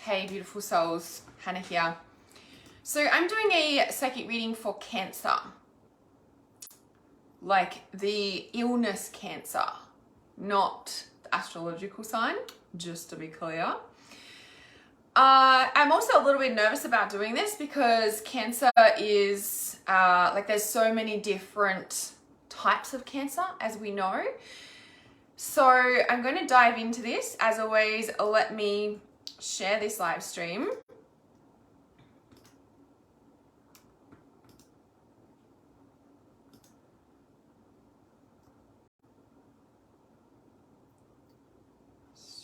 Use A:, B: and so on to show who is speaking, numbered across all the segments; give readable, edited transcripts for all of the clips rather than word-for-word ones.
A: Hey, beautiful souls, Hannah here. So I'm doing a psychic reading for Cancer, like the illness Cancer, not the astrological sign, just to be clear. I'm also a little bit nervous about doing this because Cancer is, there's so many different types of Cancer, as we know. So I'm going to dive into this. As always, let me share this live stream.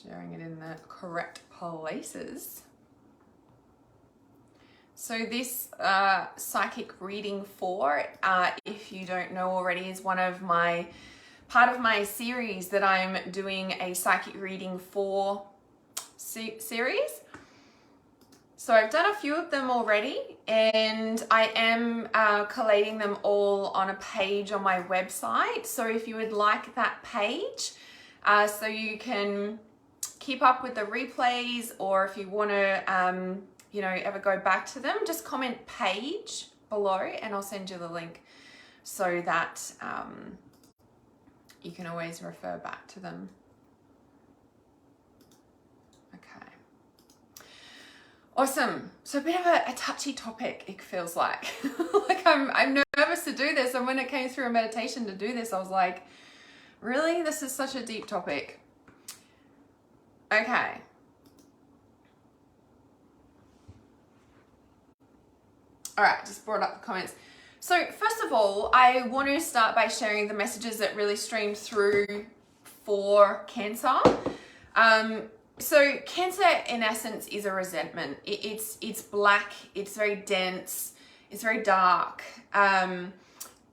A: Sharing it in the correct places. So this psychic reading 4, if you don't know already, is part of my series that I'm doing a psychic reading 4 series. So I've done a few of them already, and I am collating them all on a page on my website. So if you would like that page, so you can keep up with the replays, or if you want to ever go back to them, just comment page below and I'll send you the link so that you can always refer back to them. Okay. Awesome. So a bit of a touchy topic, it feels like. I'm nervous to do this, and when it came through a meditation to do this, I was like, really? This is such a deep topic. Okay. All right, just brought up the comments. So first of all, I want to start by sharing the messages that really streamed through for Cancer. So Cancer, in essence, is a resentment. It's black. It's very dense. It's very dark. And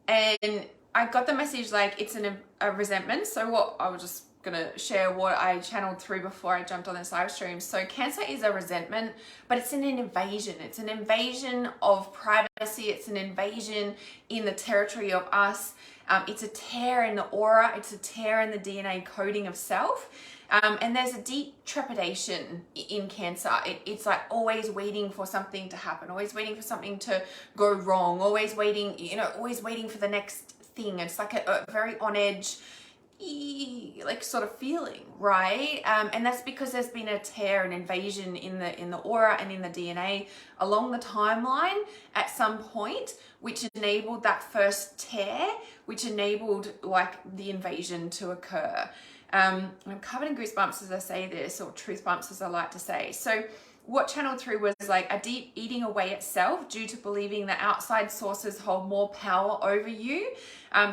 A: I got the message like it's a resentment. So what I was just gonna share what I channeled through before I jumped on this live stream. So Cancer is a resentment, but it's an invasion. It's an invasion of privacy. It's an invasion in the territory of us. It's a tear in the aura. It's a tear in the DNA coding of self. And there's a deep trepidation in Cancer. It's like always waiting for something to happen, always waiting for something to go wrong, always waiting for the next thing. It's like a very on edge, like sort of feeling, right? And that's because there's been a tear, an invasion in the aura and in the DNA along the timeline at some point, which enabled that first tear, which enabled like the invasion to occur. I'm covered in goosebumps as I say this, or truth bumps as I like to say. So what channeled through was like a deep eating away at self due to believing that outside sources hold more power over you.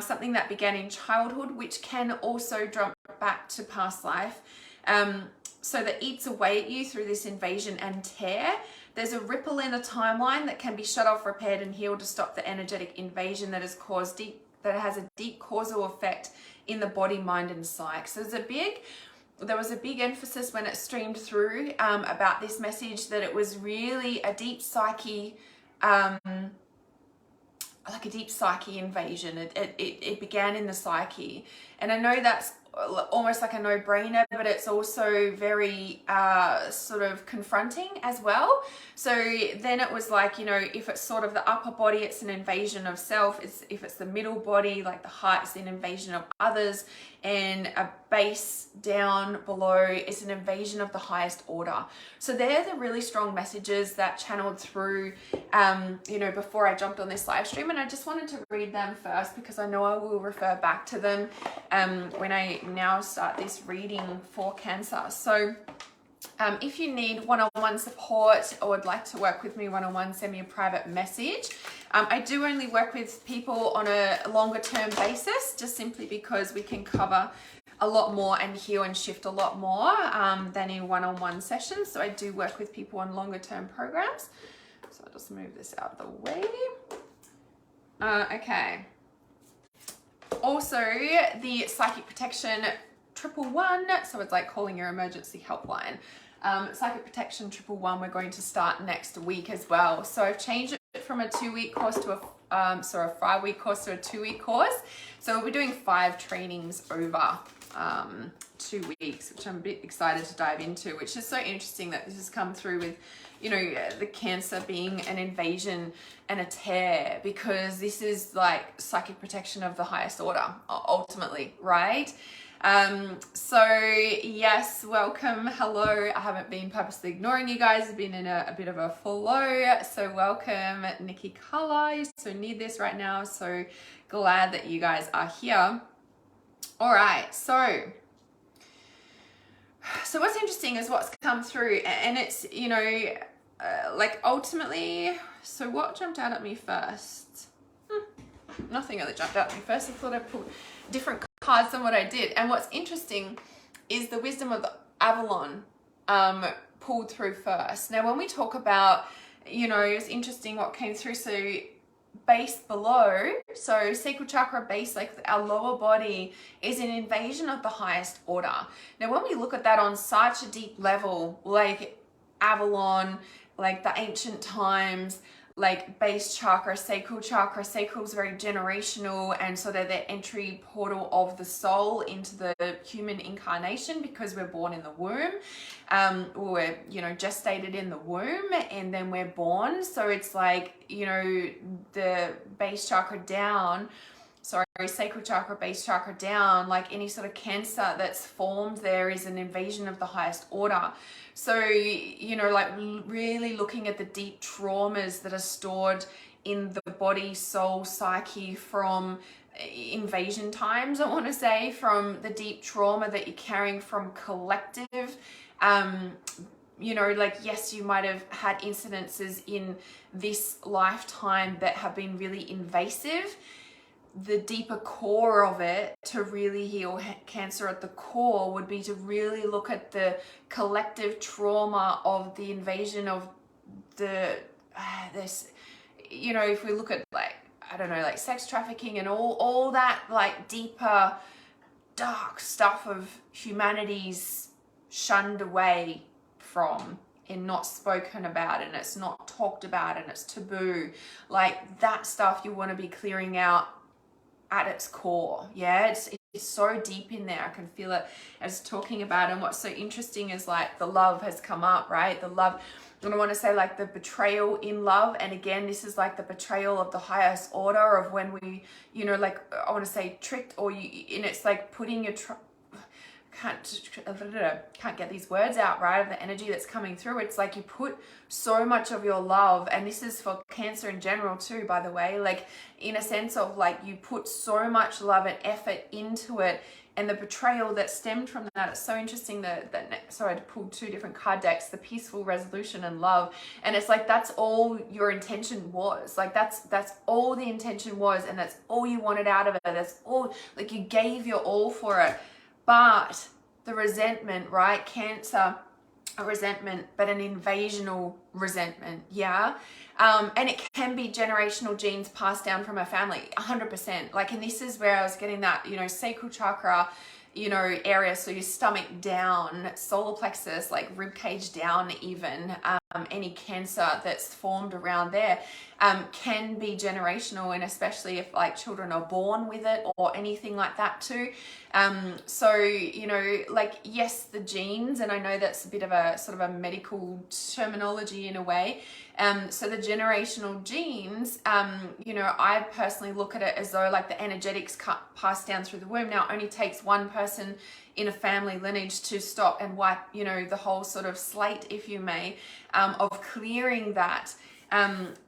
A: Something that began in childhood, which can also jump back to past life. So that eats away at you through this invasion and tear. There's a ripple in a timeline that can be shut off, repaired, and healed to stop the energetic invasion that has a deep causal effect in the body, mind, and psyche. So there was a big emphasis when it streamed through about this message that it was really a deep psyche, like a deep psyche invasion. It began in the psyche, and I know that's almost like a no-brainer, but it's also very sort of confronting as well. So then it was like, if it's sort of the upper body, it's an invasion of self. If it's the middle body, like the heart, it's an invasion of others, and a base down below is an invasion of the highest order. So they're the really strong messages that channeled through before I jumped on this live stream, and I just wanted to read them first because I know I will refer back to them when I now start this reading for Cancer. So if you need one-on-one support or would like to work with me one-on-one, send me a private message. I do only work with people on a longer term basis, just simply because we can cover a lot more and heal and shift a lot more than in one-on-one sessions. So I do work with people on longer term programs. So I'll just move this out of the way. Okay. Also, the Psychic Protection 111, so it's like calling your emergency helpline. Psychic Protection 111, we're going to start next week as well. So I've changed it from a 2-week course to a 5-week course to a 2-week course. So we'll be doing 5 trainings over 2 weeks, which I'm a bit excited to dive into, which is so interesting that this has come through with, you know, the Cancer being an invasion and a tear, because this is like psychic protection of the highest order, ultimately, right? So yes, welcome, hello. I haven't been purposely ignoring you guys. I've been in a bit of a flow, so welcome, Nikki Color. You so need this right now, so glad that you guys are here. All right, so what's interesting is what's come through, and it's, you know, like ultimately, so what jumped out at me first? Nothing really jumped out at me first. I thought I pulled different cards than what I did. And what's interesting is the wisdom of the Avalon pulled through first. Now, when we talk about, you know, it's interesting what came through. So base below, so sacral chakra base, like our lower body, is an invasion of the highest order. Now, when we look at that on such a deep level, like Avalon, like the ancient times, like base chakra, sacral is very generational, and so they're the entry portal of the soul into the human incarnation, because we're born in the womb, or we're, you know, gestated in the womb, and then we're born. So it's like, you know, the base chakra down, sacral chakra, base chakra down, like any sort of Cancer that's formed there is an invasion of the highest order. So, you know, like really looking at the deep traumas that are stored in the body, soul, psyche from invasion times, I want to say, from the deep trauma that you're carrying from collective. You know, like, yes, you might have had incidences in this lifetime that have been really invasive. The deeper core of it, to really heal Cancer at the core, would be to really look at the collective trauma of the invasion of the this, you know, if we look at, like, I don't know, like sex trafficking and all that, like deeper dark stuff of humanity's shunned away from and not spoken about, and it's not talked about, and it's taboo, like that stuff you want to be clearing out at its core. Yeah, it's so deep in there. I can feel it as talking about. And what's so interesting is, like, the love has come up, right? The love, and I want to say, like, the betrayal in love. And again, this is like the betrayal of the highest order of when we, you know, like, I want to say tricked, or you, and it's like putting your can't get these words out, right, of the energy that's coming through. It's like you put so much of your love, and this is for Cancer in general too, by the way, like in a sense of, like, you put so much love and effort into it, and the betrayal that stemmed from that. It's so interesting that I pulled 2 different card decks, the peaceful resolution and love, and it's like that's all your intention was, like that's all the intention was, and that's all you wanted out of it. That's all, like, you gave your all for it. But the resentment, right? Cancer, a resentment, but an invasional resentment, yeah? And it can be generational genes passed down from a family, 100%. Like, and this is where I was getting that, you know, sacral chakra, you know, area, so your stomach down, solar plexus, like rib cage down even, any cancer that's formed around there can be generational, and especially if, like, children are born with it or anything like that too. So, you know, like, yes, the genes, and I know that's a bit of a sort of a medical terminology in a way. So the generational genes, you know, I personally look at it as though, like, the energetics passed down through the womb. Now, it only takes one person in a family lineage to stop and wipe, you know, the whole sort of slate, if you may, of clearing that.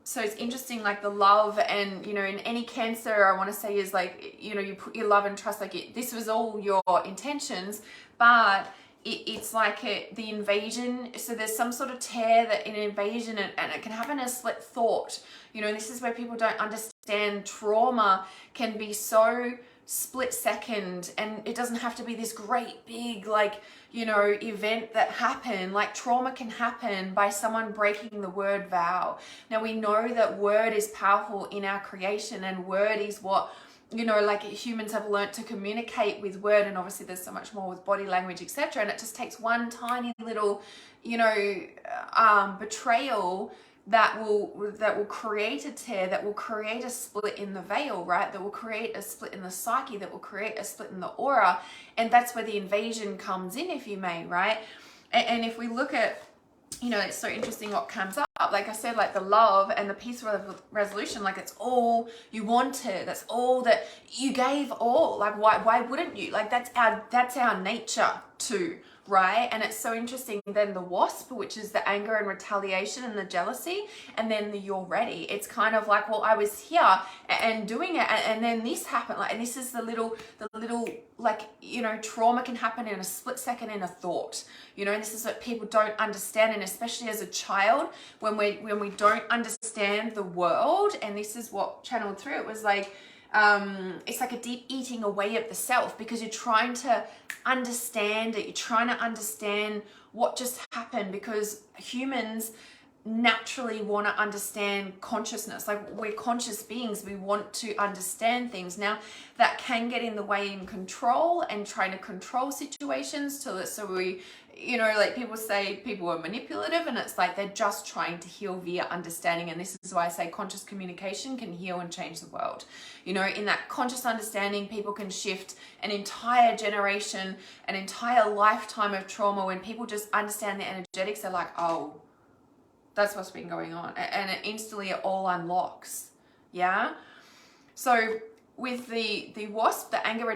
A: So it's interesting, like the love, and, you know, in any Cancer, I want to say, is like, you know, you put your love and trust, like this was all your intentions, but it's like the invasion. So there's some sort of tear, that in an invasion, and it can happen as split thought, you know, and this is where people don't understand trauma can be so split second, and it doesn't have to be this great big, like, you know, event that happened. Like, trauma can happen by someone breaking the word vow. Now, we know that word is powerful in our creation, and word is what, you know, like, humans have learnt to communicate with word, and obviously there's so much more with body language, etc. And it just takes one tiny little, you know, betrayal that will create a tear, that will create a split in the veil, right? That will create a split in the psyche, that will create a split in the aura. And that's where the invasion comes in, if you may, right? And if we look at, you know, it's so interesting what comes up. Like I said, like the love and the peaceful resolution, like it's all you wanted. That's all that you gave all. Like why wouldn't you? Like that's our nature too, right? And it's so interesting. Then the wasp, which is the anger and retaliation and the jealousy, and then the you're ready. It's kind of like, well, I was here and doing it, and then this happened. Like, and this is the little like, you know, trauma can happen in a split second in a thought. You know, and this is what people don't understand, and especially as a child, when we don't understand the world. And this is what channeled through. It was like, it's like a deep eating away at the self, because you're trying to understand it. You're trying to understand what just happened, because humans naturally want to understand consciousness. Like, we're conscious beings, we want to understand things. Now that can get in the way in control and trying to control situations so we, you know, like people say people are manipulative, and it's like they're just trying to heal via understanding. And this is why I say conscious communication can heal and change the world. You know, in that conscious understanding, people can shift an entire generation, an entire lifetime of trauma. When people just understand the energetics, they're like, oh, that's what's been going on, and it instantly it all unlocks. Yeah. So with the wasp, the anger,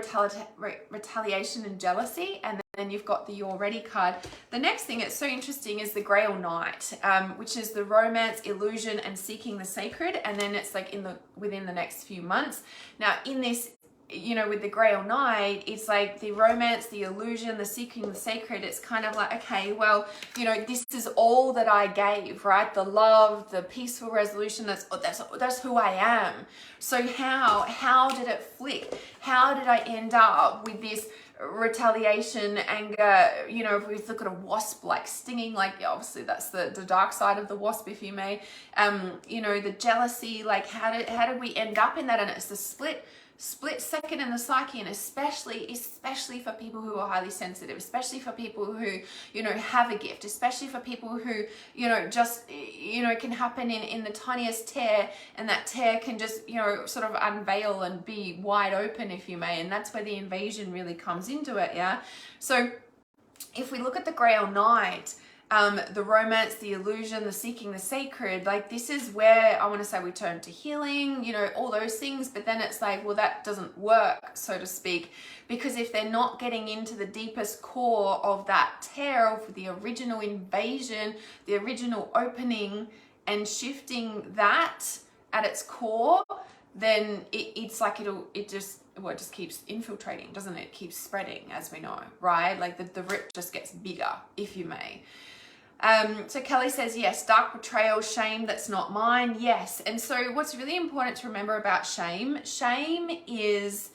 A: retaliation, and jealousy, and then you've got the you're ready card. The next thing that's so interesting is the Grail Knight, which is the romance, illusion, and seeking the sacred. And then it's like within the next few months. Now in this, you know, with the Grail Knight, it's like the romance, the illusion, the seeking the sacred. It's kind of like, okay, well, you know, this is all that I gave, right? The love, the peaceful resolution, that's who I am. So how did it flick? How did I end up with this retaliation, anger? You know, if we look at a wasp, like stinging, like obviously that's the dark side of the wasp, if you may. You know, the jealousy, like how did we end up in that? And it's the split second in the psyche, and especially for people who are highly sensitive, especially for people who, you know, have a gift, especially for people who, you know, just, you know, it can happen in the tiniest tear, and that tear can just, you know, sort of unveil and be wide open, if you may. And that's where the invasion really comes into it. Yeah. So if we look at the Grail Knight, the romance, the illusion, the seeking the sacred, like this is where I want to say we turn to healing, you know, all those things. But then it's like, well, that doesn't work, so to speak, because if they're not getting into the deepest core of that tear, of the original invasion, the original opening, and shifting that at its core, then it's like it just keeps infiltrating, doesn't it? It keeps spreading, as we know, right? Like the rip just gets bigger, if you may. So Kelly says, yes, dark betrayal, shame, that's not mine. Yes. And so what's really important to remember about shame is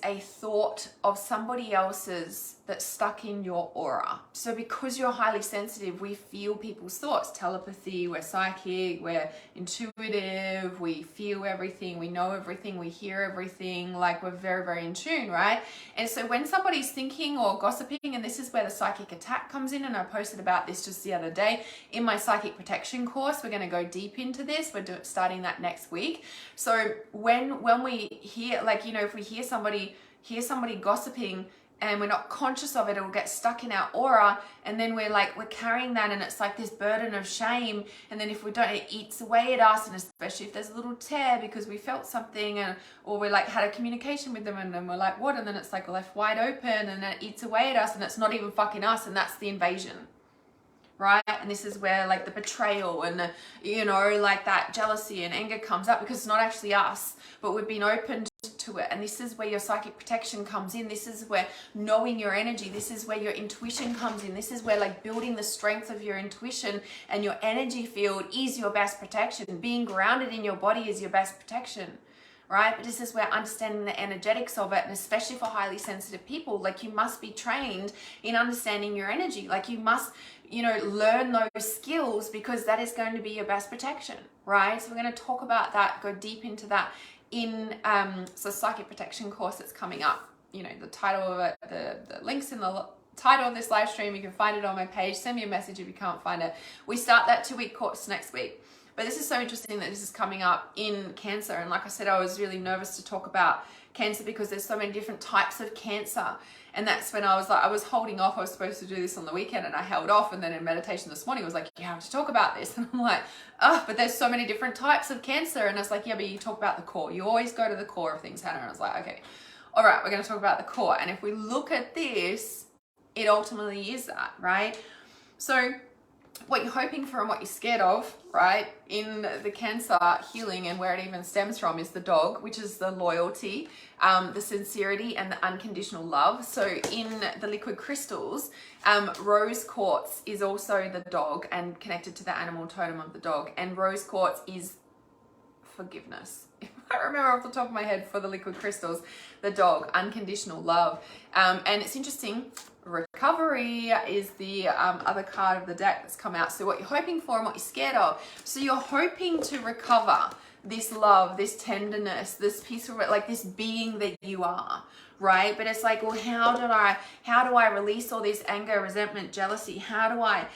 A: a thought of somebody else's that's stuck in your aura. So because you're highly sensitive, we feel people's thoughts, telepathy, we're psychic, we're intuitive, we feel everything, we know everything, we hear everything, like we're very, very in tune, right? And so when somebody's thinking or gossiping, and this is where the psychic attack comes in, and I posted about this just the other day in my psychic protection course. We're going to go deep into this. We're starting that next week. So when we hear, like, you know, if we hear somebody gossiping and we're not conscious of it, it will get stuck in our aura, and then we're carrying that, and it's like this burden of shame. And then if we don't, it eats away at us, and especially if there's a little tear because we felt something, or we like had a communication with them, and then we're like, what? And then it's like left wide open, and then it eats away at us, and it's not even fucking us, and that's the invasion. Right? And this is where like the betrayal and the, you know, like that jealousy and anger comes up, because it's not actually us, but we've been opened to it. And this is where your psychic protection comes in. This is where knowing your energy, this is where your intuition comes in. This is where like building the strength of your intuition and your energy field is your best protection. Being grounded in your body is your best protection. Right? But this is where understanding the energetics of it, and especially for highly sensitive people, like you must be trained in understanding your energy. Like you must, you know, learn those skills, because that is going to be your best protection, right? So we're going to talk about that, go deep into that in so psychic protection course that's coming up. You know, the title of it, the links in the title of this live stream. You can find it on my page. Send me a message if you can't find it. We start that 2-week course next week. But this is so interesting that this is coming up in Cancer. And like I said, I was really nervous to talk about Cancer because there's so many different types of Cancer. And that's when I was holding off. I was supposed to do this on the weekend and I held off. And then in meditation this morning, I was like, you have to talk about this. And I'm like, oh, but there's so many different types of Cancer. And I was like, yeah, but you talk about the core. You always go to the core of things, Hannah. And I was like, okay, all right, we're going to talk about the core. And if we look at this, it ultimately is that, right? So what you're hoping for and what you're scared of, right, in the Cancer healing and where it even stems from is the dog, which is the loyalty, the sincerity and the unconditional love. So in the liquid crystals, rose quartz is also the dog and connected to the animal totem of the dog. And rose quartz is forgiveness. If I remember off the top of my head for the liquid crystals, the dog, unconditional love. And it's interesting, recovery is the other card of the deck that's come out. So what you're hoping for and what you're scared of. So you're hoping to recover this love, this tenderness, this peaceful, like this being that you are, right? But it's like, well, how do I release all this anger, resentment, jealousy? How do I,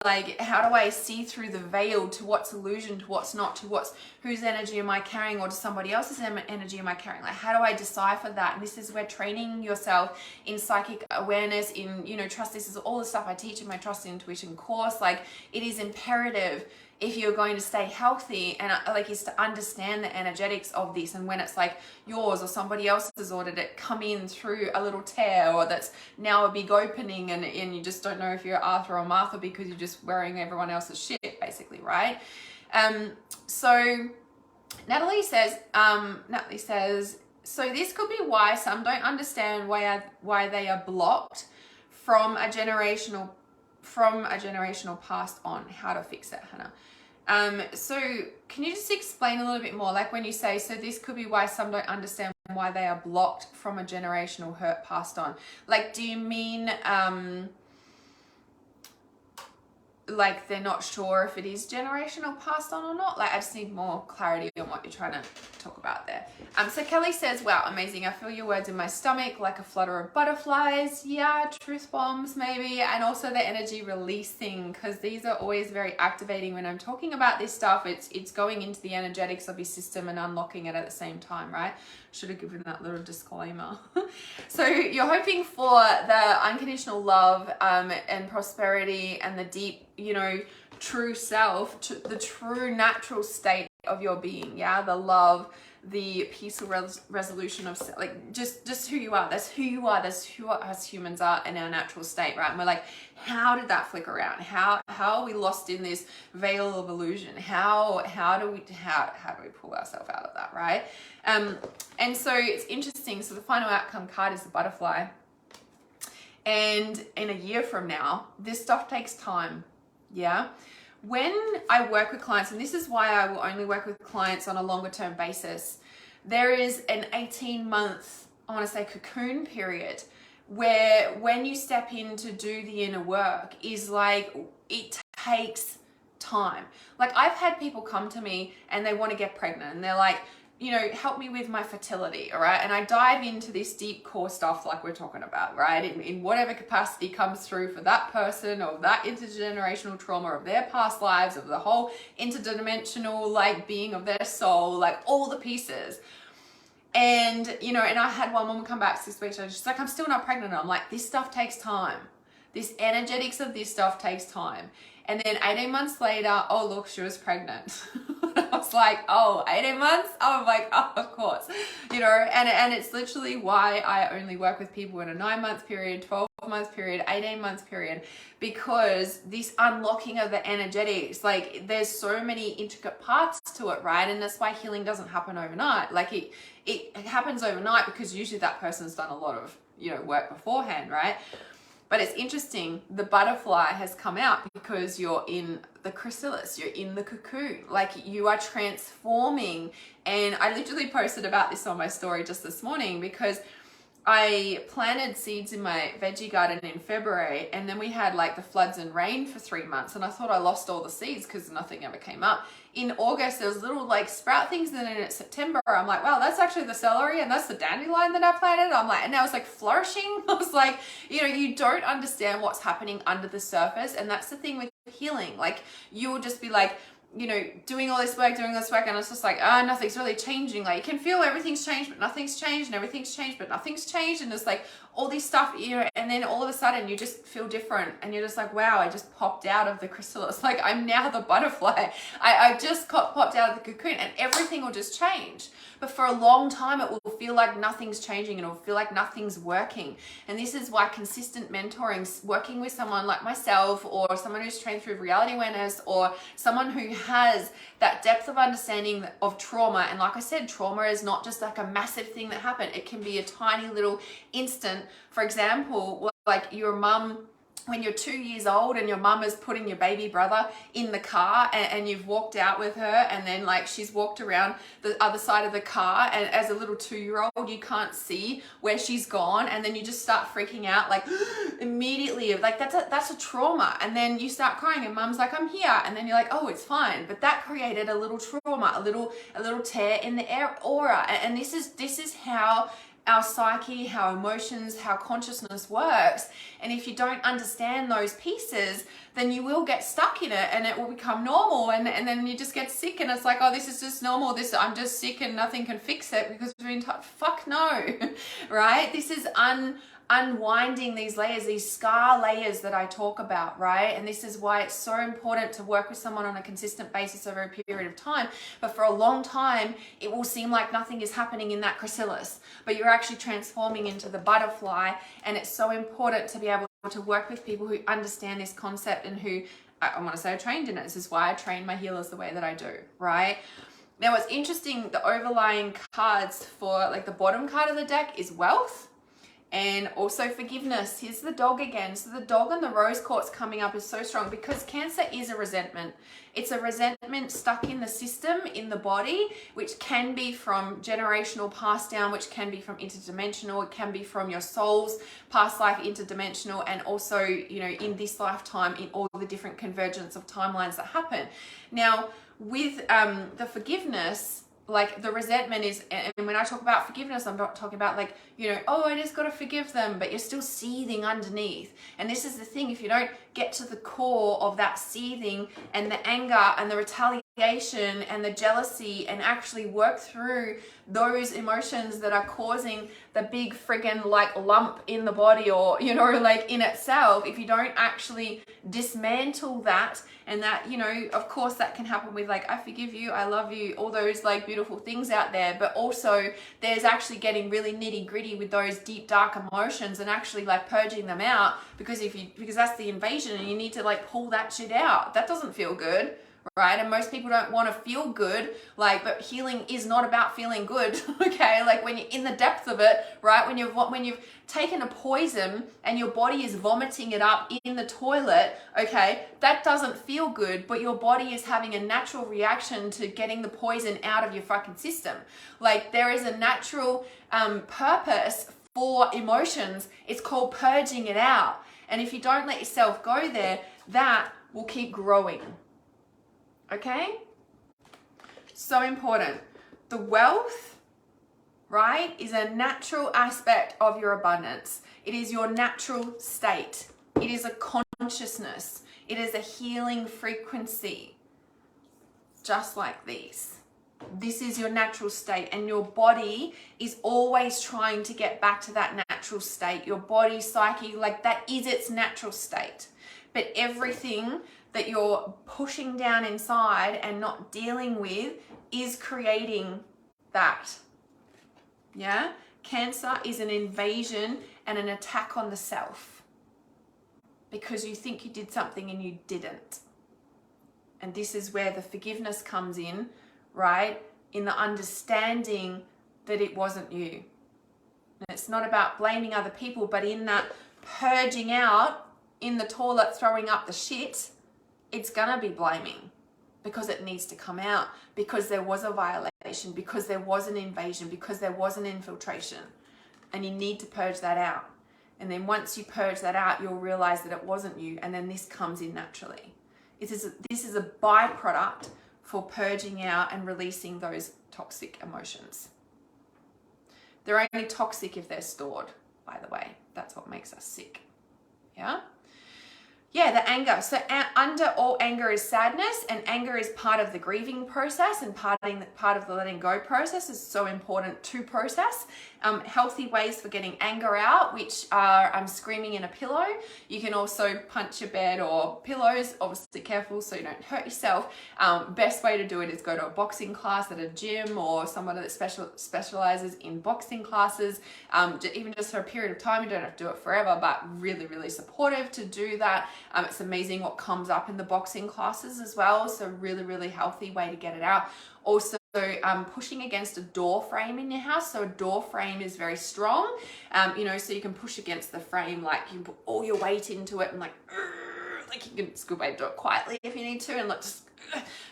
A: like, how do I see through the veil to what's illusion, to what's not, to whose energy am I carrying, or to somebody else's energy am I carrying? Like, how do I decipher that? And this is where training yourself in psychic awareness, in, trust, this is all the stuff I teach in my Trust and Intuition course. Like, it is imperative if you're going to stay healthy, and is to understand the energetics of this, and when it's like yours or somebody else's, or did it come in through a little tear, or that's now a big opening, and you just don't know if you're Arthur or Martha because you're just wearing everyone else's shit, basically, right? So Natalie says, so this could be why some don't understand why they are blocked from a generational past on. How to fix it, Hannah? So can you just explain a little bit more, like when you say, so this could be why some don't understand why they are blocked from a generational hurt passed on? Like, do you mean like they're not sure if it is generational passed on or not? Like, I just need more clarity on what you're trying to talk about there. So Kelly says, wow, amazing. I feel your words in my stomach like a flutter of butterflies. Yeah, truth bombs maybe. And also the energy releasing, because these are always very activating when I'm talking about this stuff. It's going into the energetics of your system and unlocking it at the same time, right? Should have given that little disclaimer. So you're hoping for the unconditional love and prosperity and the deep, true self, the true natural state of your being. Yeah, the love, the peaceful resolution of, like, just who you are. That's who you are. That's who us humans are in our natural state, right? And we're like, how did that flicker around? How are we lost in this veil of illusion? How do we pull ourselves out of that, right? And so it's interesting. So the final outcome card is the butterfly. And in a year from now, this stuff takes time. Yeah. When I work with clients, and this is why I will only work with clients on a longer term basis, there is an 18-month, I want to say, cocoon period where when you step in to do the inner work is like, it takes time. Like, I've had people come to me and they want to get pregnant and they're like, help me with my fertility, all right? And I dive into this deep core stuff like we're talking about, right? In whatever capacity comes through for that person, or that intergenerational trauma of their past lives, of the whole interdimensional, like, being of their soul, like all the pieces. And, and I had one woman come back 6 weeks ago, she's like, I'm still not pregnant. I'm like, this stuff takes time. This energetics of this stuff takes time. And then 18 months later, oh, look, she was pregnant. I was like, oh, 18 months? I'm like, oh, of course. And it's literally why I only work with people in a 9-month period, 12-month period, 18-month period, because this unlocking of the energetics, like, there's so many intricate parts to it, right? And that's why healing doesn't happen overnight. Like, it happens overnight because usually that person's done a lot of, work beforehand, right? But it's interesting, the butterfly has come out because you're in the chrysalis, you're in the cocoon, like, you are transforming. And I literally posted about this on my story just this morning, because I planted seeds in my veggie garden in February, and then we had like the floods and rain for 3 months, and I thought I lost all the seeds because nothing ever came up. In August, there was little like sprout things, and then in September, I'm like, wow, that's actually the celery, and that's the dandelion that I planted. I'm like, and now it's like flourishing. I was like, you know, you don't understand what's happening under the surface, and that's the thing with healing. Like, you will just be like, you know, doing all this work, and it's just like, nothing's really changing. Like, you can feel everything's changed, but nothing's changed, and everything's changed, but nothing's changed, and it's like all this stuff, you know, and then all of a sudden you just feel different, and you're just like, wow, I just popped out of the chrysalis. Like, I'm now the butterfly. I just popped out of the cocoon, and everything will just change. But for a long time, it will feel like nothing's changing, and it will feel like nothing's working. And this is why consistent mentoring, working with someone like myself, or someone who's trained through reality awareness, or someone who has that depth of understanding of trauma. And like I said, trauma is not just like a massive thing that happened. It can be a tiny little instant. For example, like your mum, when you're 2 years old and your mum is putting your baby brother in the car, and you've walked out with her, and then like she's walked around the other side of the car, and as a little 2-year-old you can't see where she's gone, and then you just start freaking out like immediately, like that's a trauma. And then you start crying, and mum's like, I'm here, and then you're like, oh, it's fine. But that created a little trauma, a little tear in the aura. And this is how our psyche, how emotions, how consciousness works. And if you don't understand those pieces, then you will get stuck in it, and it will become normal, and then you just get sick, and it's like, oh, this is just normal, I'm just sick and nothing can fix it because we're in touch. Fuck no. Right? This is unwinding these layers, these scar layers that I talk about, right? And this is why it's so important to work with someone on a consistent basis over a period of time. But for a long time, it will seem like nothing is happening in that chrysalis, but you're actually transforming into the butterfly. And it's so important to be able to work with people who understand this concept, and who, I want to say, are trained in it. This is why I train my healers the way that I do, right? Now, what's interesting, the overlying cards for like the bottom card of the deck is wealth, and also forgiveness. Here's the dog again. So the dog and the rose quartz coming up is so strong, because Cancer is a resentment. It's a resentment stuck in the system, in the body, which can be from generational passed down, which can be from interdimensional, it can be from your soul's past life, interdimensional, and also, you know, in this lifetime, in all the different convergence of timelines that happen. Now, with the forgiveness, like the resentment is, and when I talk about forgiveness, I'm not talking about like, you know, oh, I just got to forgive them, but you're still seething underneath. And this is the thing, if you don't get to the core of that seething and the anger and the retaliation and the jealousy, and actually work through those emotions that are causing the big friggin' like lump in the body, or, you know, like in itself, if you don't actually dismantle that, and that, you know, of course that can happen with like, I forgive you, I love you, all those like beautiful things out there, but also there's actually getting really nitty gritty with those deep dark emotions, and actually like purging them out, because because that's the invasion, and you need to like pull that shit out. That doesn't feel good, right? And most people don't want to feel good, like, but healing is not about feeling good. Okay, like when you're in the depth of it, right? When you've taken a poison and your body is vomiting it up in the toilet, okay, that doesn't feel good, but your body is having a natural reaction to getting the poison out of your fucking system. Like, there is a natural purpose for emotions. It's called purging it out. And if you don't let yourself go there, that will keep growing. Okay? So important. The wealth, right, is a natural aspect of your abundance. It is your natural state. It is a consciousness. It is a healing frequency. Just like these. This is your natural state, and your body is always trying to get back to that natural state. Your body, psyche, like that is its natural state. But everything that you're pushing down inside and not dealing with is creating that. Yeah? Cancer is an invasion and an attack on the self, because you think you did something and you didn't. And this is where the forgiveness comes in, right? In the understanding that it wasn't you. And it's not about blaming other people, but in that purging out in the toilet, throwing up the shit, it's gonna be blaming, because it needs to come out, because there was a violation, because there was an invasion, because there was an infiltration. and you need to purge that out. And then once you purge that out, you'll realize that it wasn't you, and then this comes in naturally. This is a byproduct for purging out and releasing those toxic emotions. They're only toxic if they're stored, by the way. That's what makes us sick. Yeah? Yeah, the anger. So under all anger is sadness, and anger is part of the grieving process, and part of the letting go process is so important to process. Healthy ways for getting anger out, which are screaming in a pillow. You can also punch your bed or pillows, obviously careful so you don't hurt yourself. Best way to do it is go to a boxing class at a gym, or someone that specializes in boxing classes, even just for a period of time. You don't have to do it forever, but really, really supportive to do that. It's amazing what comes up in the boxing classes as well. So really, really healthy way to get it out. Also, pushing against a door frame in your house. So a door frame is very strong, so you can push against the frame, like you can put all your weight into it, and like you can, it's a good way to do it quietly if you need to, and just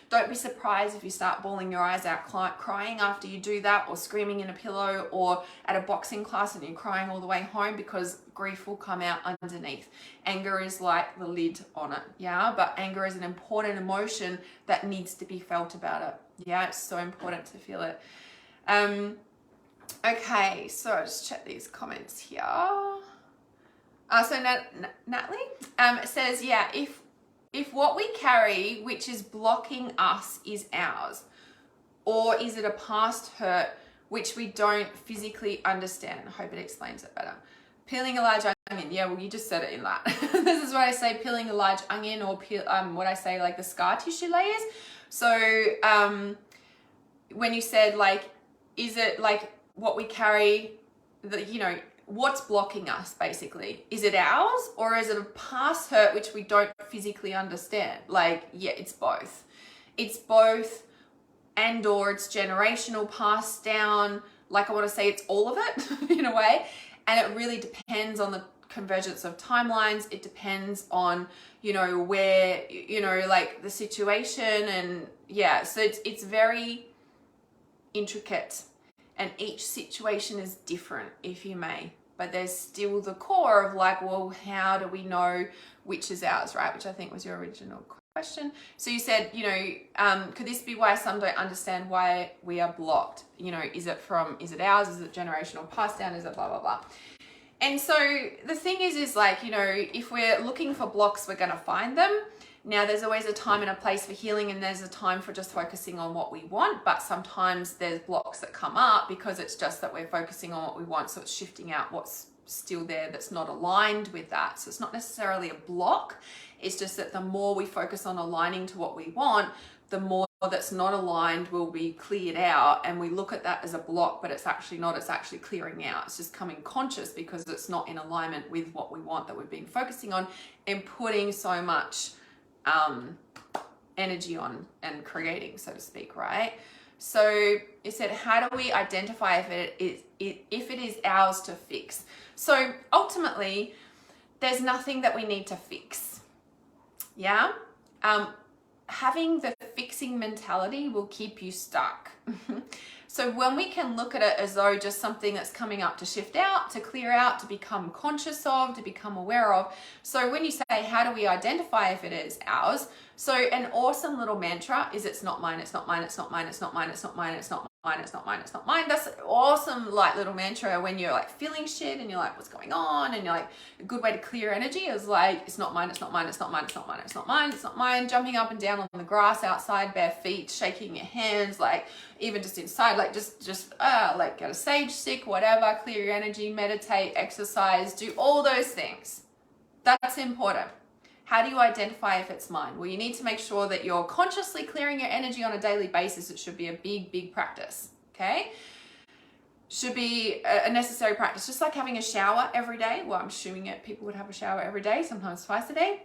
A: don't be surprised if you start bawling your eyes out, crying after you do that, or screaming in a pillow, or at a boxing class and you're crying all the way home, because grief will come out underneath. Anger is like the lid on it, yeah? But anger is an important emotion that needs to be felt about it. Yeah, it's so important to feel it. Okay, so I'll just check these comments here. So Natalie says, yeah, if what we carry, which is blocking us, is ours, or is it a past hurt which we don't physically understand? I hope it explains it better. Peeling a large onion. Yeah, well, you just said it in that. This is what I say, peeling a large onion, or what I say, like the scar tissue layers. So when you said, like, is it like what we carry, what's blocking us, basically? Is it ours, or is it a past hurt which we don't physically understand? Like, yeah, it's both. It's both, and or it's generational, passed down. Like, I want to say it's all of it in a way. And it really depends on the convergence of timelines. It depends on, where, like the situation, and yeah, so it's very intricate, and each situation is different, if you may. But there's still the core of like, well, how do we know which is ours, right? Which I think was your original question. So you said, could this be why some don't understand why we are blocked? Is it ours? Is it generational, passed down? Is it blah, blah, blah? And so the thing is like, if we're looking for blocks, we're going to find them. Now, there's always a time and a place for healing, and there's a time for just focusing on what we want. But sometimes there's blocks that come up because it's just that we're focusing on what we want. So it's shifting out what's still there that's not aligned with that. So it's not necessarily a block. It's just that the more we focus on aligning to what we want, the more that's not aligned will be cleared out, and we look at that as a block, but it's actually not. It's actually clearing out. It's just coming conscious because it's not in alignment with what we want that we've been focusing on and putting so much energy on and creating, so to speak, right? So it said, how do we identify if it is ours to fix? So ultimately, there's nothing that we need to fix. Yeah? Having the fixing mentality will keep you stuck. So when we can look at it as though just something that's coming up to shift out, to clear out, to become conscious of, to become aware of. So when you say, how do we identify if it is ours? So an awesome little mantra is, it's not mine, it's not mine, it's not mine, it's not mine, it's not mine, it's not mine, it's not mine, it's not mine. That's an awesome like little mantra when you're like feeling shit and you're like, what's going on? And you're like, a good way to clear energy is like, it's not mine, it's not mine, it's not mine, it's not mine, it's not mine, it's not mine. Jumping up and down on the grass outside, bare feet, shaking your hands, like even just inside, like just like get a sage stick, whatever, clear your energy, meditate, exercise, do all those things. That's important. How do you identify if it's mine? Well, you need to make sure that you're consciously clearing your energy on a daily basis. It should be a big, big practice, okay? Should be a necessary practice, just like having a shower every day. Well, I'm assuming it, people would have a shower every day, sometimes twice a day.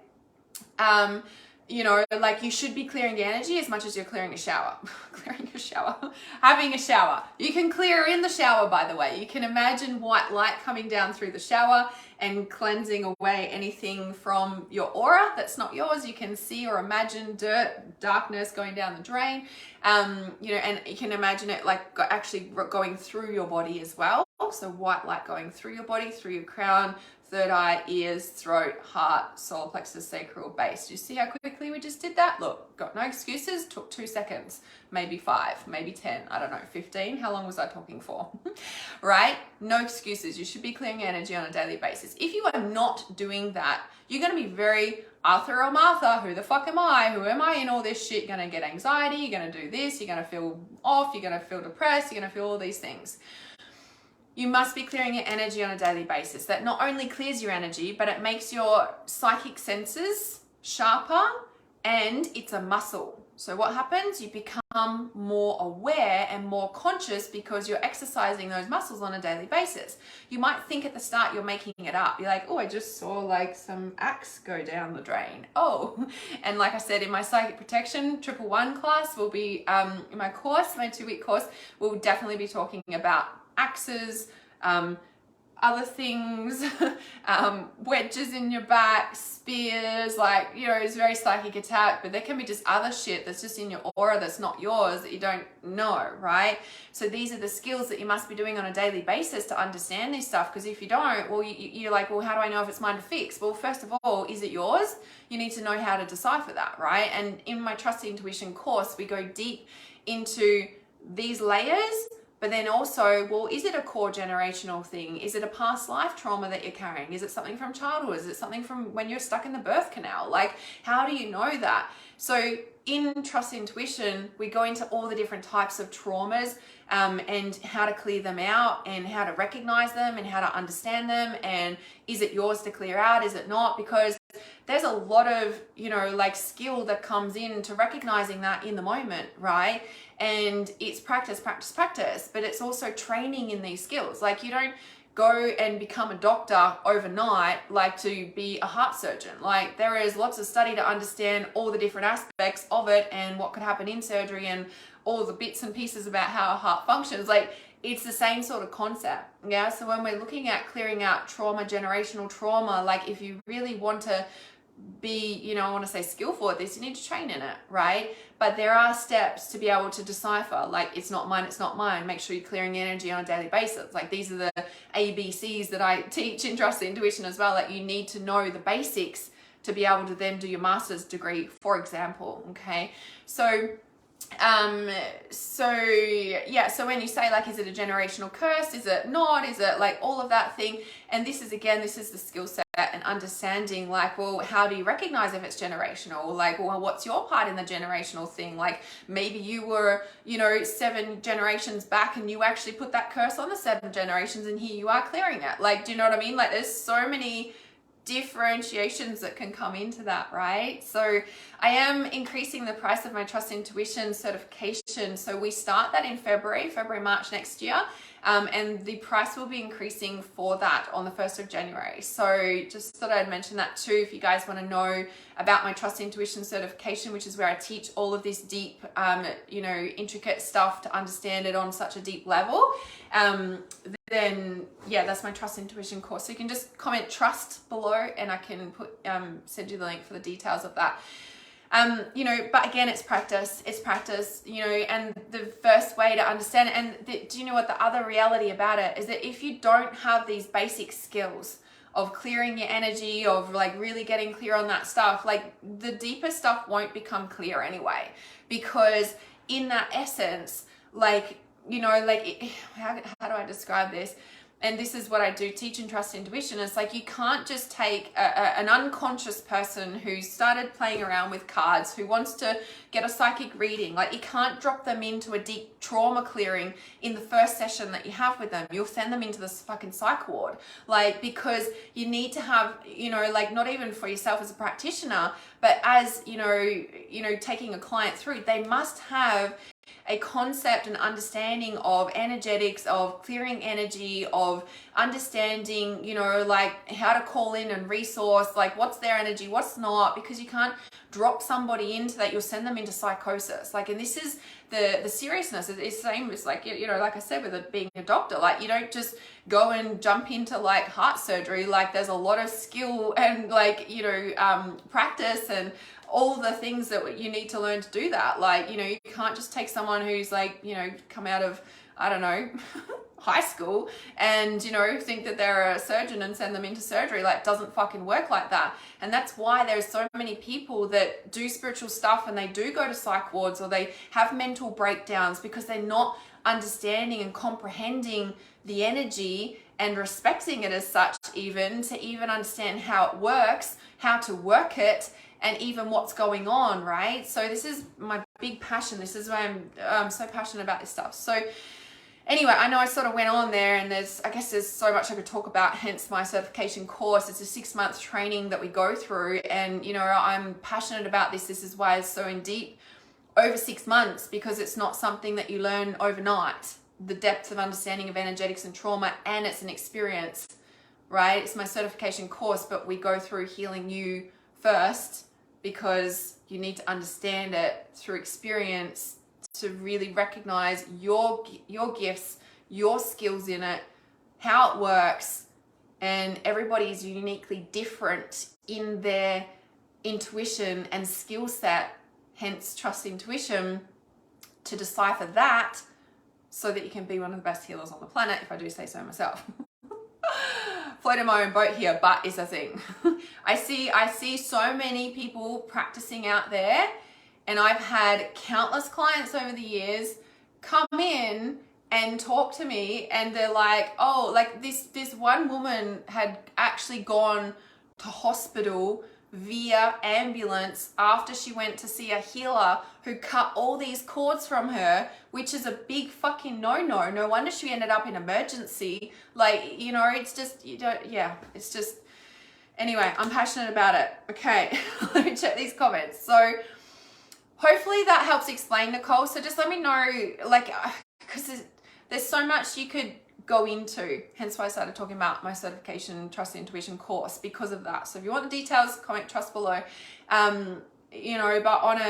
A: Like you should be clearing your energy as much as you're clearing a shower. Clearing a shower. Having a shower. You can clear in the shower, by the way. You can imagine white light coming down through the shower and cleansing away anything from your aura that's not yours. You can see or imagine dirt, darkness going down the drain. You know, and you can imagine it like actually going through your body as well. So white light going through your body, through your crown, third eye, ears, throat, heart, solar plexus, sacral, base. Do you see how quickly we just did that? Look, got no excuses, took 2 seconds, maybe 5, maybe 10, I don't know, 15. How long was I talking for? Right? No excuses. You should be clearing energy on a daily basis. If you are not doing that, you're going to be very Arthur or Martha, who the fuck am I? Who am I in all this shit? You're going to get anxiety, you're going to do this, you're going to feel off, you're going to feel depressed, you're going to feel all these things. You must be clearing your energy on a daily basis. That not only clears your energy, but it makes your psychic senses sharper, and it's a muscle. So what happens? You become more aware and more conscious because you're exercising those muscles on a daily basis. You might think at the start you're making it up. You're like, oh, I just saw like some axe go down the drain. Oh, and like I said, in my psychic protection 111 class, will be in my course, my 2-week course, we'll definitely be talking about axes, other things, wedges in your back, spears, like, you know, it's very psychic attack, but there can be just other shit that's just in your aura that's not yours that you don't know, right? So these are the skills that you must be doing on a daily basis to understand this stuff, because if you don't, well, you're like, well, how do I know if it's mine to fix? Well, first of all, is it yours? You need to know how to decipher that, right? And in my Trust the Intuition course, we go deep into these layers. But then also, well, is it a core generational thing? Is it a past life trauma that you're carrying? Is it something from childhood? Is it something from when you're stuck in the birth canal? Like, how do you know that? So in Trust Intuition, we go into all the different types of traumas and how to clear them out and how to recognize them and how to understand them. And is it yours to clear out? Is it not? Because there's a lot of, you know, like skill that comes into recognizing that in the moment, right? And it's practice, practice, practice, but it's also training in these skills. Like, you don't go and become a doctor overnight, like to be a heart surgeon. Like, there is lots of study to understand all the different aspects of it and what could happen in surgery and all the bits and pieces about how a heart functions. Like, it's the same sort of concept. Yeah. So when we're looking at clearing out trauma, generational trauma, like if you really want to be, you know, I want to say skillful at this, you need to train in it, right? But there are steps to be able to decipher, like, it's not mine, it's not mine. Make sure you're clearing energy on a daily basis. Like, these are the ABCs that I teach in Trust the Intuition as well. Like, you need to know the basics to be able to then do your master's degree, for example. Okay. So so when you say, like, is it a generational curse? Is it not? Is it like all of that thing? And this is, again, this is the skill set and understanding, like, well, how do you recognize if it's generational? Like, well, what's your part in the generational thing? Like, maybe you were, you know, 7 generations back and you actually put that curse on the 7 generations and here you are clearing it. Like, do you know what I mean? Like, there's so many differentiations that can come into that, right? So I am increasing the price of my Trust Intuition certification. So we start that in February, March next year. And the price will be increasing for that on the 1st of January. So just thought I'd mention that too, if you guys want to know about my Trust Intuition certification, which is where I teach all of this deep, you know, intricate stuff to understand it on such a deep level. Then yeah, that's my Trust Intuition course. So you can just comment trust below and I can put send you the link for the details of that. You know, but again, it's practice, you know, and the first way to understand it. And do you know what the other reality about it is? That if you don't have these basic skills of clearing your energy, of like really getting clear on that stuff, like the deeper stuff won't become clear anyway, because in that essence, like, you know, like how do I describe this? And this is what I do teach in Trust Intuition. It's like, you can't just take an unconscious person who started playing around with cards, who wants to get a psychic reading. Like, you can't drop them into a deep trauma clearing in the first session that you have with them. You'll send them into this fucking psych ward. Like, because you need to have, you know, like, not even for yourself as a practitioner, but as, you know, taking a client through, they must have a concept and understanding of energetics, of clearing energy, of understanding, you know, like how to call in and resource, like what's their energy, what's not, because you can't drop somebody into that. You'll send them into psychosis. Like, and this is the seriousness. It's the same as, like, you know, like I said, with it being a doctor, like you don't just go and jump into like heart surgery. Like, there's a lot of skill and, like, you know, practice and all the things that you need to learn to do that. Like, you know, you can't just take someone who's, like, you know, come out of, I don't know, high school and, you know, think that they're a surgeon and send them into surgery. Like, it doesn't fucking work like that. And that's why there's so many people that do spiritual stuff and they do go to psych wards or they have mental breakdowns because they're not understanding and comprehending the energy and respecting it as such, even to even understand how it works, how to work it, and even what's going on, right? So this is my big passion. This is why I'm so passionate about this stuff. So anyway, I know I sort of went on there, and I guess there's so much I could talk about, hence my certification course. It's a 6-month training that we go through, and, you know, I'm passionate about this. This is why it's so in deep over 6 months, because it's not something that you learn overnight. The depth of understanding of energetics and trauma, and it's an experience, right? It's my certification course, but we go through healing you first, because you need to understand it through experience to really recognize your gifts, your skills in it, how it works. And everybody is uniquely different in their intuition and skill set, hence trust intuition, to decipher that so that you can be one of the best healers on the planet, if I do say so myself. Floating my own boat here, but it's a thing. I see so many people practicing out there, and I've had countless clients over the years come in and talk to me, and they're like, oh, like this one woman had actually gone to hospital via ambulance after she went to see a healer who cut all these cords from her, which is a big fucking no-no. No wonder she ended up in emergency. Like, you know, it's just, you don't, yeah, it's just, anyway, I'm passionate about it. Okay, let me check these comments. So hopefully that helps explain, Nicole. So just let me know, like, because there's so much you could go into, hence why I started talking about my certification trust intuition course, because of that. So if you want the details, comment trust below. You know, but on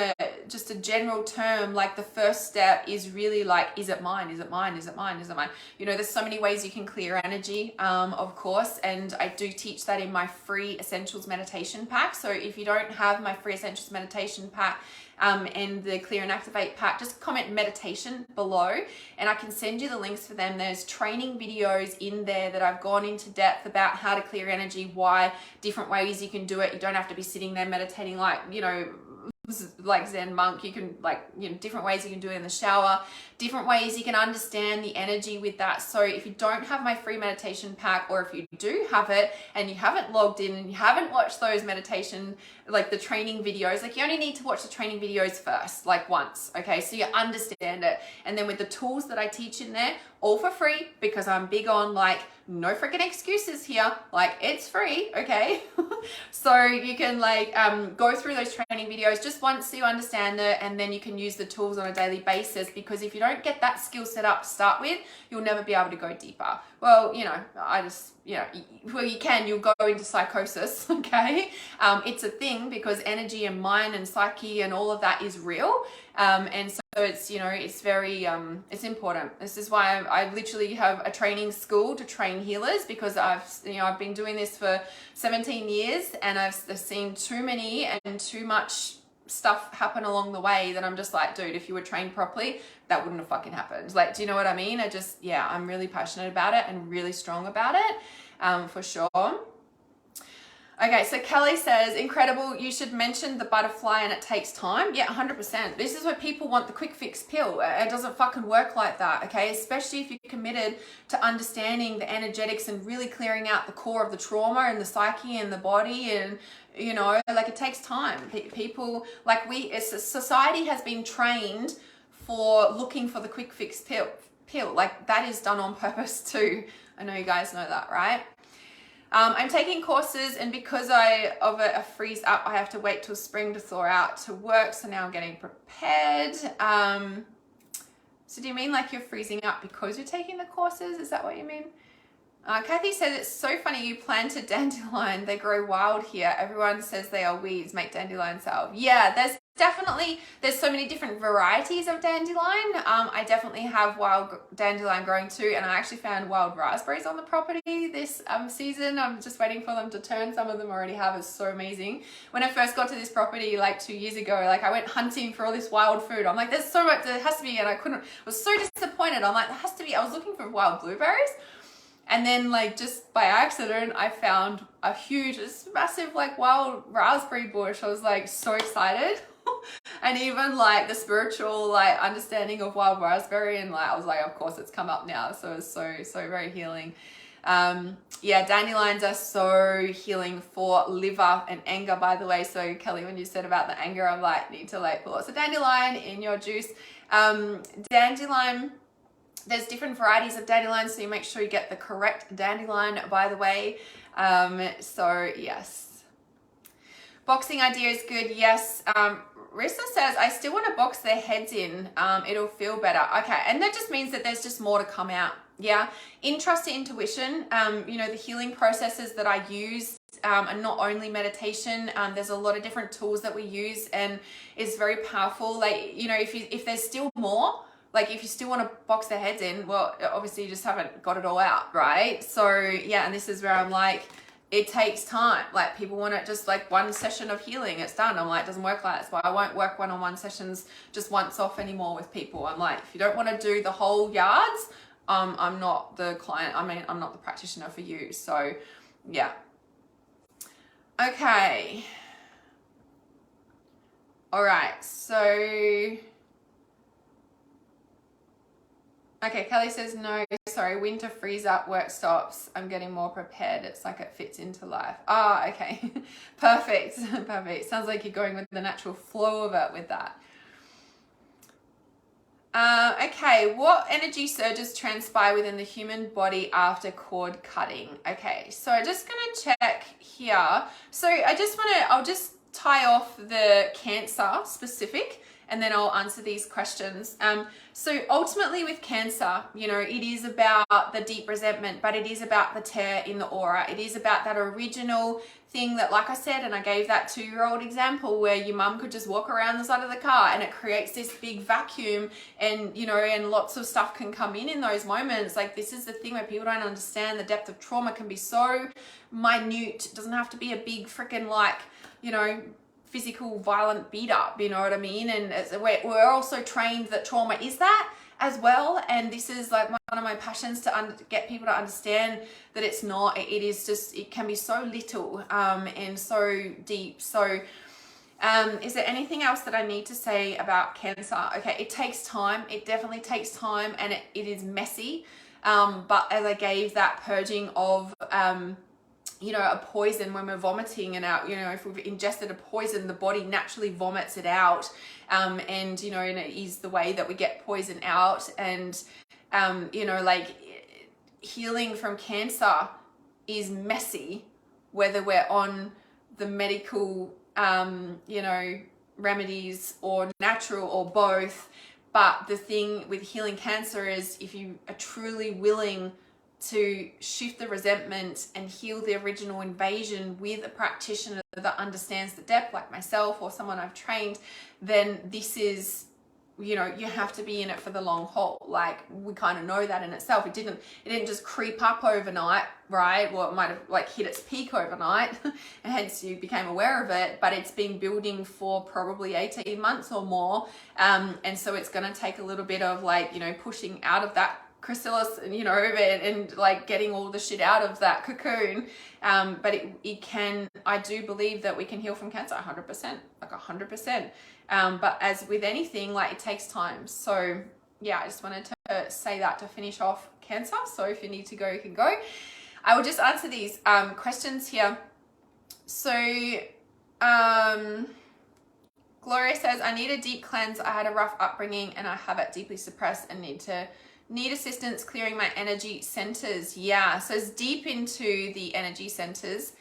A: just a general term, like the first step is really like, is it mine? Is it mine? Is it mine? Is it mine? You know, there's so many ways you can clear energy, of course, and I do teach that in my free essentials meditation pack. So if you don't have my free essentials meditation pack and the clear and activate pack, just comment meditation below and I can send you the links for them. There's training videos in there that I've gone into depth about how to clear energy, why, different ways you can do it. You don't have to be sitting there meditating like, you know, like Zen monk. You can, like, you know, different ways you can do it in the shower, different ways you can understand the energy with that. So if you don't have my free meditation pack, or if you do have it and you haven't logged in and you haven't watched those meditation, like the training videos, like you only need to watch the training videos first, like once, okay? So you understand it. And then with the tools that I teach in there, all for free, because I'm big on like, no freaking excuses here, like it's free, okay? So you can like go through those training videos just once so you understand it, and then you can use the tools on a daily basis, because if you don't get that skill set up to start with, you'll never be able to go deeper. Well, you know, well, you can, you'll go into psychosis, okay? It's a thing, because energy and mind and psyche and all of that is real. And so it's, you know, it's very, it's important. This is why I literally have a training school to train healers, because I've been doing this for 17 years and I've seen too many and too much stuff happen along the way that I'm just like, dude, if you were trained properly, that wouldn't have fucking happened. Like, do you know what I mean? I'm really passionate about it and really strong about it, for sure. Okay, so Kelly says, incredible, you should mention the butterfly and it takes time. Yeah, 100%. This is where people want the quick fix pill. It doesn't fucking work like that, okay? Especially if you're committed to understanding the energetics and really clearing out the core of the trauma and the psyche and the body, and, you know, like it takes time. People, like society has been trained for looking for the quick fix pill. Like that is done on purpose too. I know you guys know that, right? I'm taking courses, and because of a freeze up, I have to wait till spring to thaw out to work. So now I'm getting prepared. So do you mean like you're freezing up because you're taking the courses? Is that what you mean? Kathy says, it's so funny you planted dandelion. They grow wild here. Everyone says they are weeds, make dandelion salve. Yeah, there's so many different varieties of dandelion. I definitely have wild dandelion growing too, and I actually found wild raspberries on the property this season. I'm just waiting for them to turn. Some of them already have. It's so amazing. When I first got to this property like 2 years ago, like I went hunting for all this wild food. I'm like, there's so much, there has to be, and I was so disappointed. I'm like, there has to be. I was looking for wild blueberries. And then like just by accident, I found a huge, massive like wild raspberry bush. I was like so excited. And even like the spiritual like understanding of wild raspberry, and like I was like, of course it's come up now. So it's so very healing. Yeah, dandelions are so healing for liver and anger, by the way. So Kelly, when you said about the anger, I'm like, need to like put lots of dandelion in your juice. Dandelion, there's different varieties of dandelion, so you make sure you get the correct dandelion, by the way. So yes. Boxing idea is good, yes. Rissa says, I still want to box their heads in. It'll feel better. Okay, and that just means that there's just more to come out. Yeah, in trust to intuition, you know, the healing processes that I use and not only meditation, there's a lot of different tools that we use, and it's very powerful. Like, you know, if there's still more, like if you still want to box their heads in, well, obviously you just haven't got it all out, right? So yeah, and this is where I'm like, it takes time. Like people want it just like one session of healing, it's done. I'm like, it doesn't work like that. That's why I won't work one-on-one sessions just once off anymore with people. I'm like, if you don't want to do the whole yards, I'm not the client. I mean, I'm not the practitioner for you. So yeah. Okay. All right. So okay, Kelly says, no, sorry, winter freeze up, work stops. I'm getting more prepared. It's like it fits into life. Ah, okay. Perfect. Perfect. Sounds like you're going with the natural flow of it with that. Okay, what energy surges transpire within the human body after cord cutting? Okay, so I'm just going to check here. So I'll just tie off the Cancer specific, and then I'll answer these questions. So ultimately with Cancer, you know, it is about the deep resentment, but it is about the tear in the aura. It is about that original thing that, like I said, and I gave that 2-year-old example where your mum could just walk around the side of the car and it creates this big vacuum, and, you know, and lots of stuff can come in those moments. Like, this is the thing where people don't understand the depth of trauma can be so minute. It doesn't have to be a big freaking, like, you know, physical violent beat up, you know what I mean? And we're also trained that trauma is that as well, and this is like one of my passions, to get people to understand that it's not, it is just, it can be so little and so deep. So is there anything else that I need to say about Cancer? Okay, it takes time, it definitely takes time, and it is messy, but as I gave that purging of you know, a poison when we're vomiting, and out, you know, if we've ingested a poison, the body naturally vomits it out, and, you know, and it is the way that we get poison out. And you know, like, healing from Cancer is messy, whether we're on the medical you know, remedies or natural or both. But the thing with healing Cancer is, if you are truly willing to shift the resentment and heal the original invasion with a practitioner that understands the depth, like myself or someone I've trained, then this is, you know, you have to be in it for the long haul. Like, we kind of know that in itself. It didn't just creep up overnight, right? Well, it might have like hit its peak overnight and hence you became aware of it, but it's been building for probably 18 months or more. And so it's going to take a little bit of, like, you know, pushing out of that chrysalis, you know, and like getting all the shit out of that cocoon. But it can, I do believe that we can heal from Cancer 100%, like 100%. But as with anything, like, it takes time. So yeah, I just wanted to say that to finish off Cancer. So if you need to go, you can go. I will just answer these questions here. So Gloria says, I need a deep cleanse. I had a rough upbringing and I have it deeply suppressed and need assistance clearing my energy centers. Yeah, so it's deep into the energy centers.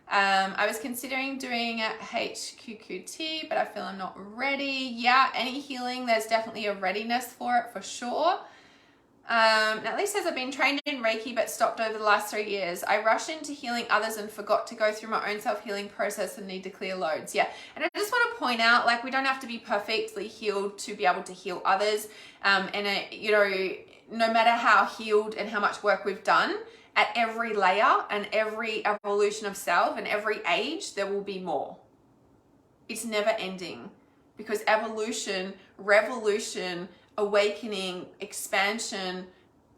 A: I was considering doing a HQQT, but I feel I'm not ready. Yeah, any healing, there's definitely a readiness for it for sure. Natalie says, I've been trained in Reiki but stopped over the last 3 years. I rushed into healing others and forgot to go through my own self-healing process and need to clear loads. Yeah, and I just want to point out, like, we don't have to be perfectly healed to be able to heal others. You know, no matter how healed and how much work we've done, at every layer and every evolution of self and every age, there will be more. It's never ending, because evolution, revolution, awakening, expansion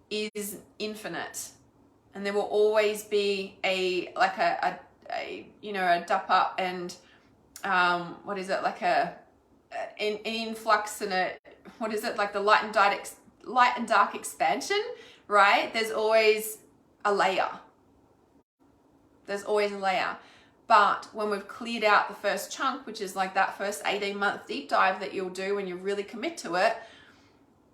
A: is infinite, and there will always be a dup up and an influx and like the light and dark expansion, right? There's always a layer. There's always a layer. But when we've cleared out the first chunk, which is like that first 18-month deep dive that you'll do when you really commit to it,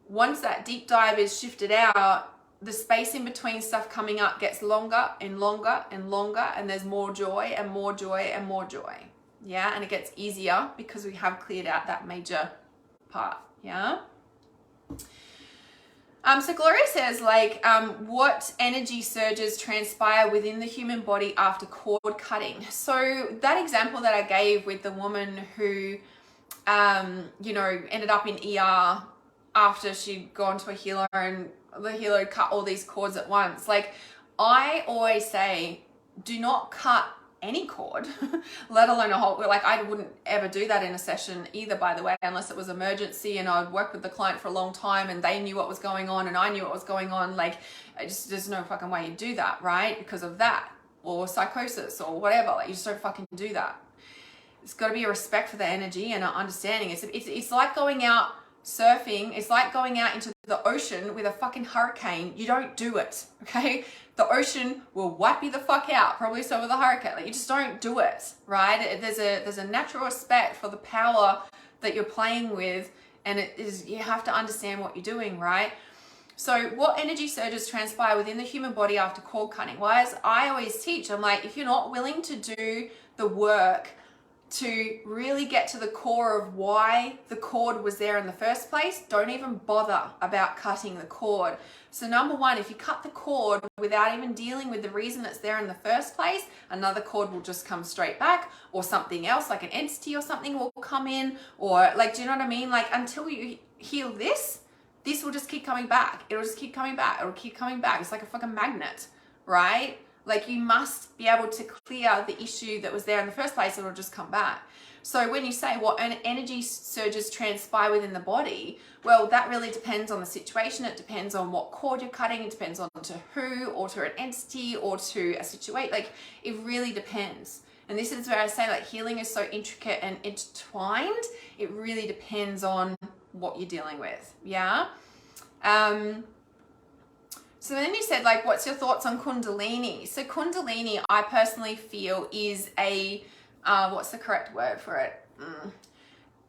A: once that deep dive is shifted out, the space in between stuff coming up gets longer and longer and longer, and there's more joy and more joy and more joy. Yeah, and it gets easier because we have cleared out that major part. Yeah. So Gloria says, like, what energy surges transpire within the human body after cord cutting? So that example that I gave with the woman who, ended up in ER after she'd gone to a healer and the healer had cut all these cords at once. Like, I always say, do not cut any cord, let alone a whole, like, I wouldn't ever do that in a session either, by the way, unless it was emergency and I'd worked with the client for a long time and they knew what was going on and I knew what was going on. Like, there's no fucking way you do that, right? Because of that, or psychosis or whatever. Like, you just don't fucking do that. It's got to be a respect for the energy and an understanding. It's like going out surfing. It's like going out into the ocean with a fucking hurricane. You don't do it, okay? The ocean will wipe you the fuck out, probably so with a hurricane. Like, you just don't do it, right? There's a natural respect for the power that you're playing with, and you have to understand what you're doing, right? So what energy surges transpire within the human body after cord cutting? Well, as I always teach, I'm like, if you're not willing to do the work to really get to the core of why the cord was there in the first place, don't even bother about cutting the cord. So number one, if you cut the cord without even dealing with the reason it's there in the first place, another cord will just come straight back, or something else like an entity or something will come in, or like, do you know what I mean? Like, until you heal this will just keep coming back. It'll just keep coming back. It'll keep coming back. It's like a fucking magnet, right? Like, you must be able to clear the issue that was there in the first place, it'll just come back. So when you say what energy surges transpire within the body, well, that really depends on the situation. It depends on what cord you're cutting. It depends on to who, or to an entity, or to a situation. Like, it really depends. And this is where I say, like, healing is so intricate and intertwined. It really depends on what you're dealing with. Yeah. So then you said, like, what's your thoughts on Kundalini? So Kundalini, I personally feel, is a, what's the correct word for it?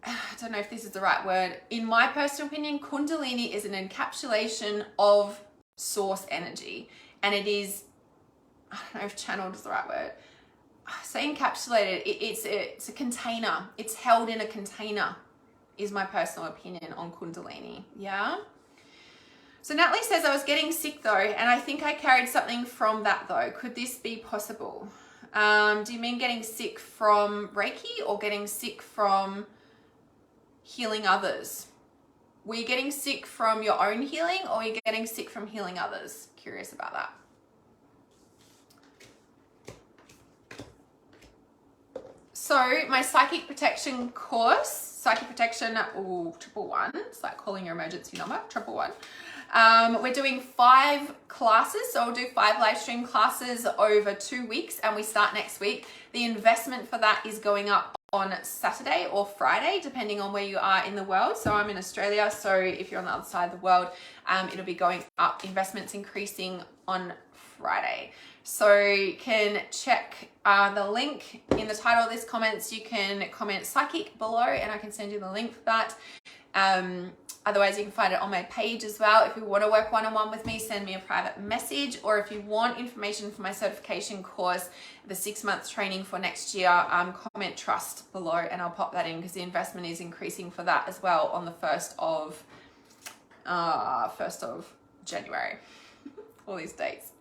A: I don't know if this is the right word. In my personal opinion, Kundalini is an encapsulation of source energy. And it is, I don't know if channeled is the right word. Say encapsulated, it's a container. It's held in a container, is my personal opinion on Kundalini. Yeah? So Natalie says, I was getting sick though, and I think I carried something from that though. Could this be possible? Do you mean getting sick from Reiki or getting sick from healing others? Were you getting sick from your own healing, or are you getting sick from healing others? Curious about that. So my psychic protection course, psychic protection, 111, it's like calling your emergency number, 111. We're doing 5 classes, so I'll do 5 live stream classes over 2 weeks, and we start next week. The investment for that is going up on Saturday or Friday, depending on where you are in the world. So I'm in Australia, so if you're on the other side of the world, it'll be going up. Investment's increasing on Friday. So you can check the link in the title of this comments. You can comment psychic below and I can send you the link for that. Otherwise, you can find it on my page as well. If you want to work one-on-one with me, send me a private message. Or if you want information for my certification course, the 6-month training for next year, comment trust below and I'll pop that in because the investment is increasing for that as well on the 1st of January. All these dates.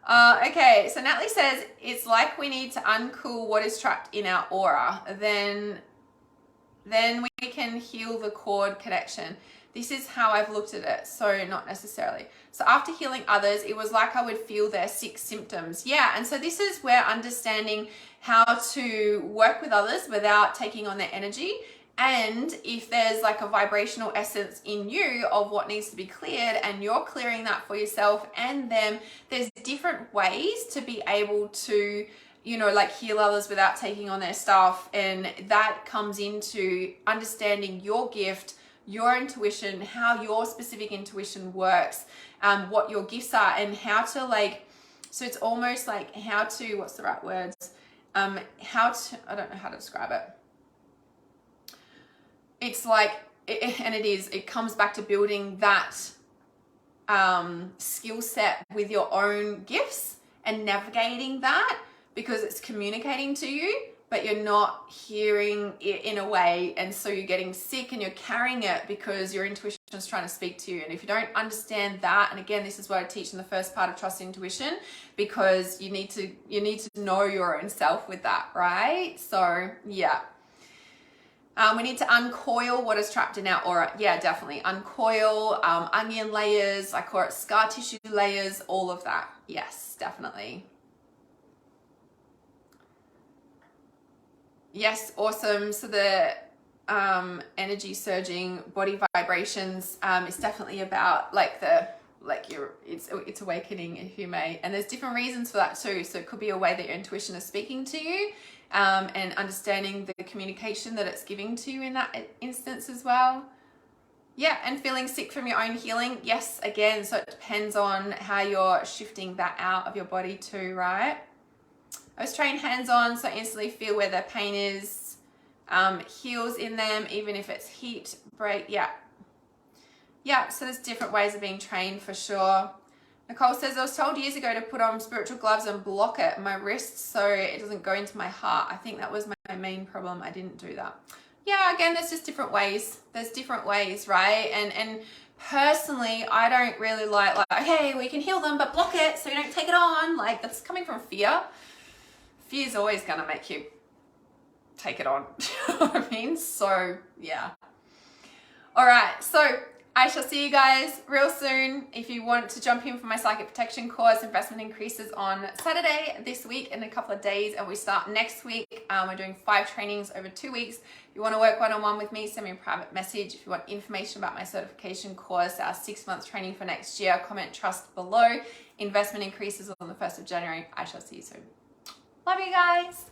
A: Okay, so Natalie says, it's like we need to uncool what is trapped in our aura. Then we can heal the cord connection. This is how I've looked at it. So not necessarily. So after healing others, it was like I would feel their sick symptoms. Yeah. And so this is where understanding how to work with others without taking on their energy. And if there's like a vibrational essence in you of what needs to be cleared and you're clearing that for yourself and them, there's different ways to be able to, you know, like heal others without taking on their stuff. And that comes into understanding your gift, your intuition, how your specific intuition works, what your gifts are and how to so it's almost like how to, what's the right words? I don't know how to describe it. It's like, it comes back to building that skill set with your own gifts and navigating that because it's communicating to you, but you're not hearing it in a way. And so you're getting sick and you're carrying it because your intuition is trying to speak to you. And if you don't understand that, and again, this is what I teach in the first part of Trust Intuition, because you need to know your own self with that, right? So yeah. We need to uncoil what is trapped in our aura. Yeah, definitely. Uncoil, onion layers, I call it scar tissue layers, all of that. Yes, definitely. Yes, awesome. So the energy surging, body vibrations is definitely about it's awakening, if you may. And there's different reasons for that too. So it could be a way that your intuition is speaking to you. And understanding the communication that it's giving to you in that instance as well. Yeah, and feeling sick from your own healing. Yes, again, so it depends on how you're shifting that out of your body too, right? I was trained hands-on, so I instantly feel where the pain is, heals in them, even if it's heat, break, yeah. Yeah, so there's different ways of being trained for sure. Nicole says, I was told years ago to put on spiritual gloves and block it, my wrists, so it doesn't go into my heart. I think that was my main problem. I didn't do that. Yeah, again, there's just different ways. There's different ways, right? And personally, I don't really like, okay, we can heal them, but block it so you don't take it on. Like, that's coming from fear. Fear is always going to make you take it on. You know what I mean? So, yeah. All right, so I shall see you guys real soon. If you want to jump in for my psychic protection course, investment increases on Saturday this week in a couple of days, and we start next week. We're doing 5 trainings over 2 weeks. If you want to work one-on-one with me, send me a private message. If you want information about my certification course, our 6-month training for next year, comment trust below. Investment increases on the 1st of January. I shall see you soon. Love you guys.